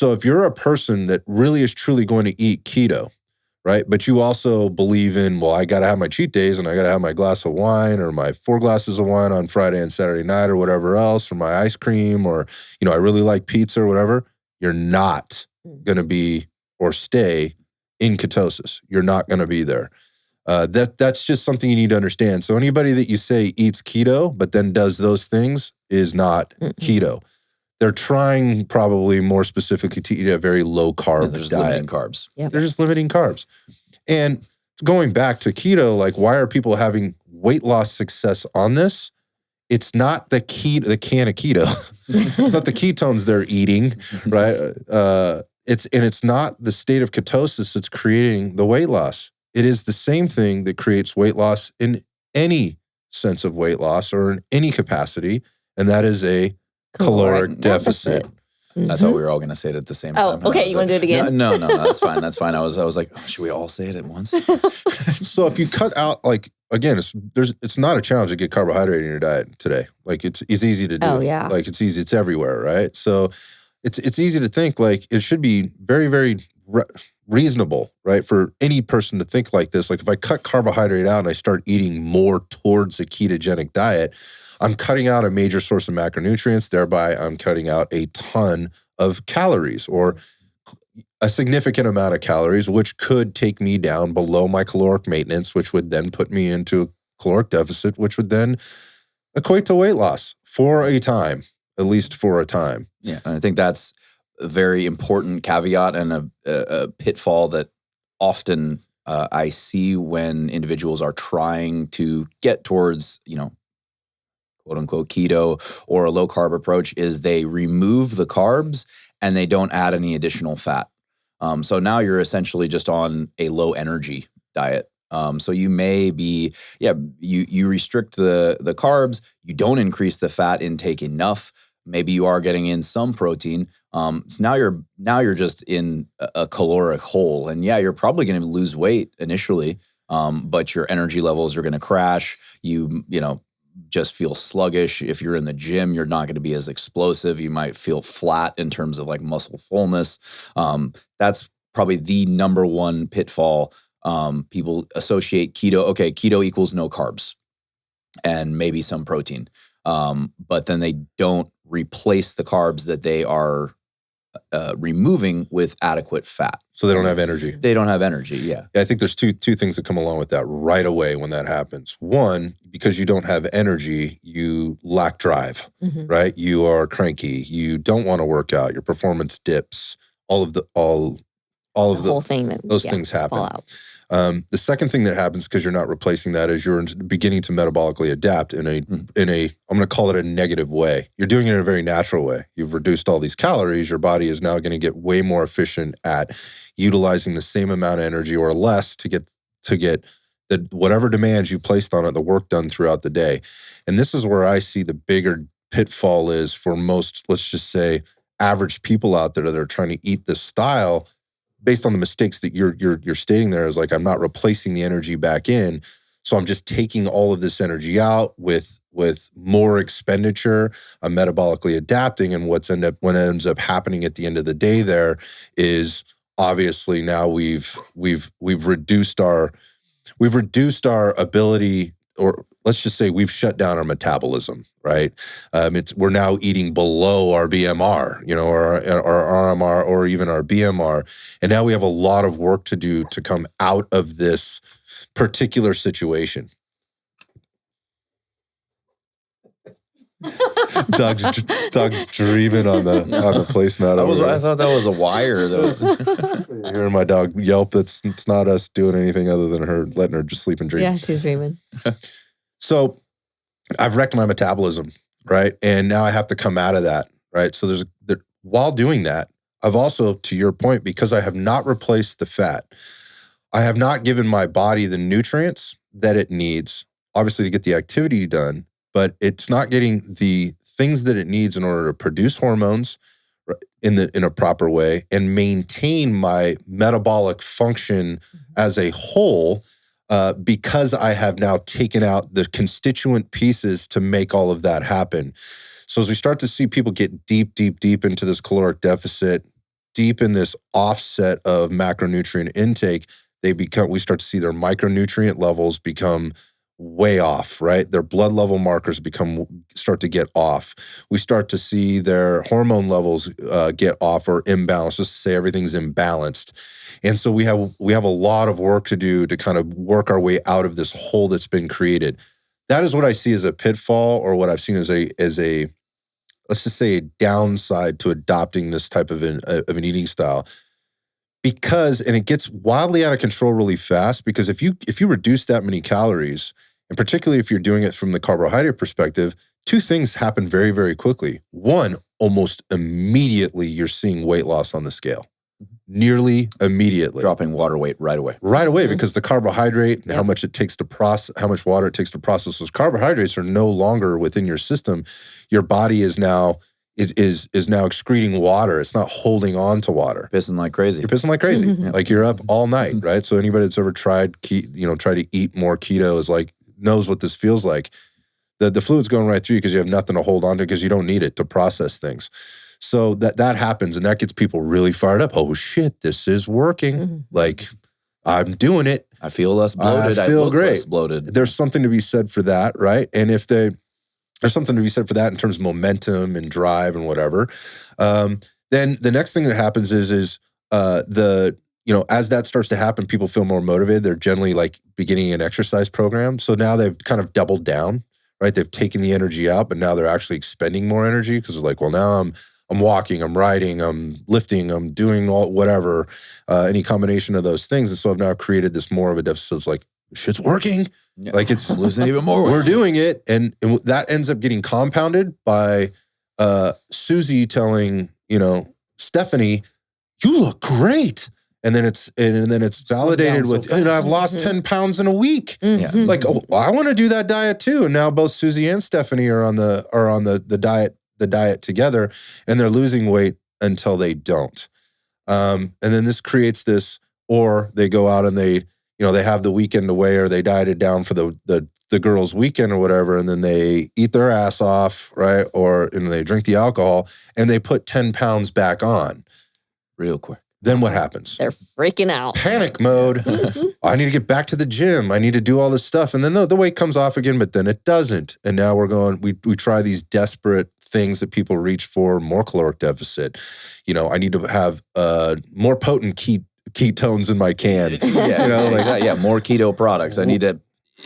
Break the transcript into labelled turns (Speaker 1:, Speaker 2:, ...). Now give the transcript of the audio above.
Speaker 1: So if you're a person that really is truly going to eat keto, right? But you also believe in, well, I got to have my cheat days and I got to have my glass of wine or my 4 glasses of wine on Friday and Saturday night or whatever else, or my ice cream, or, I really like pizza or whatever. You're not going to be or stay in ketosis. You're not going to be there. That's just something you need to understand. So anybody that you say eats keto, but then does those things is not keto. They're trying probably more specifically to eat a very low carb
Speaker 2: they're just
Speaker 1: diet.
Speaker 2: limiting carbs.
Speaker 1: Yep. They're just limiting carbs. And going back to keto, like, why are people having weight loss success on this? It's not the can of keto. It's not the ketones they're eating, right? It's not the state of ketosis that's creating the weight loss. It is the same thing that creates weight loss in any sense of weight loss or in any capacity, and that is a caloric deficit.
Speaker 2: I thought we were all going to say it at the same time.
Speaker 3: Oh, okay. You want to do it again?
Speaker 2: No, that's fine. That's fine. I was like, should we all say it at once?
Speaker 1: So if you cut out, like, again, it's not a challenge to get carbohydrate in your diet today. Like, it's easy to do.
Speaker 3: Oh, yeah.
Speaker 1: Like, it's easy. It's everywhere, right? So it's easy to think, like, it should be very, very reasonable, right, for any person to think like this. Like, if I cut carbohydrate out and I start eating more towards a ketogenic diet, I'm cutting out a major source of macronutrients, thereby I'm cutting out a ton of calories or a significant amount of calories, which could take me down below my caloric maintenance, which would then put me into a caloric deficit, which would then equate to weight loss for a time, at least for a time.
Speaker 2: Yeah, and I think that's a very important caveat and a pitfall that often I see when individuals are trying to get towards, quote unquote keto or a low carb approach, is they remove the carbs and they don't add any additional fat. So now you're essentially just on a low energy diet. So you may be, you restrict the carbs, you don't increase the fat intake enough. Maybe you are getting in some protein. So now you're just in a caloric hole, and you're probably going to lose weight initially, but your energy levels are going to crash. You just feel sluggish. If you're in the gym, you're not going to be as explosive. You might feel flat in terms of like muscle fullness. That's probably the number one pitfall. People associate keto. Okay, keto equals no carbs and maybe some protein. But then they don't replace the carbs that they are removing with adequate fat.
Speaker 1: So they don't have energy.
Speaker 2: They don't have energy, yeah.
Speaker 1: I think there's two things that come along with that right away when that happens. One, because you don't have energy, you lack drive, right? You are cranky. You don't want to work out. Your performance dips. All of those things happen.
Speaker 3: Fall out.
Speaker 1: The second thing that happens because you're not replacing that is you're beginning to metabolically adapt in a I'm going to call it a negative way. You're doing it in a very natural way. You've reduced all these calories. Your body is now going to get way more efficient at utilizing the same amount of energy or less to get the whatever demands you placed on it, the work done throughout the day. And this is where I see the bigger pitfall is for most, let's just say, average people out there that are trying to eat this style. Based on the mistakes that you're stating there, is like, I'm not replacing the energy back in, so I'm just taking all of this energy out with more expenditure. I'm metabolically adapting, and what ends up happening at the end of the day there is obviously now we've reduced our ability, or let's just say we've shut down our metabolism, right? We're now eating below our BMR, or our RMR, or even our BMR. And now we have a lot of work to do to come out of this particular situation. Doug's dreaming on the placemat.
Speaker 2: I thought that was a wire.
Speaker 1: Hearing my dog yelp. It's not us doing anything other than her letting her just sleep and dream.
Speaker 3: Yeah, she's dreaming.
Speaker 1: So I've wrecked my metabolism, right? And now I have to come out of that, right? So while doing that, I've also, to your point, because I have not replaced the fat, I have not given my body the nutrients that it needs, obviously, to get the activity done, but it's not getting the things that it needs in order to produce hormones in a proper way and maintain my metabolic function as a whole, because I have now taken out the constituent pieces to make all of that happen. So as we start to see people get deep into this caloric deficit, deep in this offset of macronutrient intake, we start to see their micronutrient levels become way off, right? Their blood level markers start to get off. We start to see their hormone levels get off or imbalanced, just to say everything's imbalanced. And so we have a lot of work to do to kind of work our way out of this hole that's been created. That is what I see as a pitfall, or what I've seen as a let's just say a downside to adopting this type of an eating style. Because, and it gets wildly out of control really fast, because if you reduce that many calories, and particularly if you're doing it from the carbohydrate perspective, two things happen very, very quickly. One, almost immediately you're seeing weight loss on the scale. Nearly immediately.
Speaker 2: Dropping water weight right away.
Speaker 1: Right away, because the carbohydrate and how much it takes to process, how much water it takes to process those carbohydrates are no longer within your system. Your body is now excreting water. It's not holding on to water.
Speaker 2: Pissing like crazy.
Speaker 1: You're pissing like crazy. Like you're up all night, right? So anybody that's ever tried try to eat more keto knows what this feels like. The fluid's going right through you because you have nothing to hold on to, because you don't need it to process things. So that happens, and that gets people really fired up. Oh shit, this is working. Like, I'm doing it.
Speaker 2: I feel less bloated.
Speaker 1: I feel great.
Speaker 2: Less bloated.
Speaker 1: There's something to be said for that, right? And there's something to be said for that in terms of momentum and drive and whatever. Then the next thing that happens is as that starts to happen, people feel more motivated. They're generally like beginning an exercise program. So now they've kind of doubled down, right? They've taken the energy out, but now they're actually expending more energy, because they're like, well, now I'm walking, I'm riding, I'm lifting, I'm doing whatever, any combination of those things. And so I've now created this more of a deficit. It's like, shit's working.
Speaker 2: Yeah.
Speaker 1: Like it's
Speaker 2: losing even more weight.
Speaker 1: We're doing it. And that ends up getting compounded by CeCe telling, Stephanie, you look great. And then it's validated with, I've lost 10 pounds in a week. Like, oh, I want to do that diet too. And now both CeCe and Stephanie are on the diet together, and they're losing weight until they don't. And then this creates this, or they go out and they have the weekend away, or they dieted down for the girls' weekend or whatever, and then they eat their ass off, right? And they drink the alcohol, and they put 10 pounds back on.
Speaker 2: Real quick.
Speaker 1: Then what happens?
Speaker 3: They're freaking out.
Speaker 1: Panic mode. I need to get back to the gym. I need to do all this stuff. And then the weight comes off again, but then it doesn't. And now we try these desperate things that people reach for, more caloric deficit. I need to have more potent ketones in my can.
Speaker 2: More keto products. I need to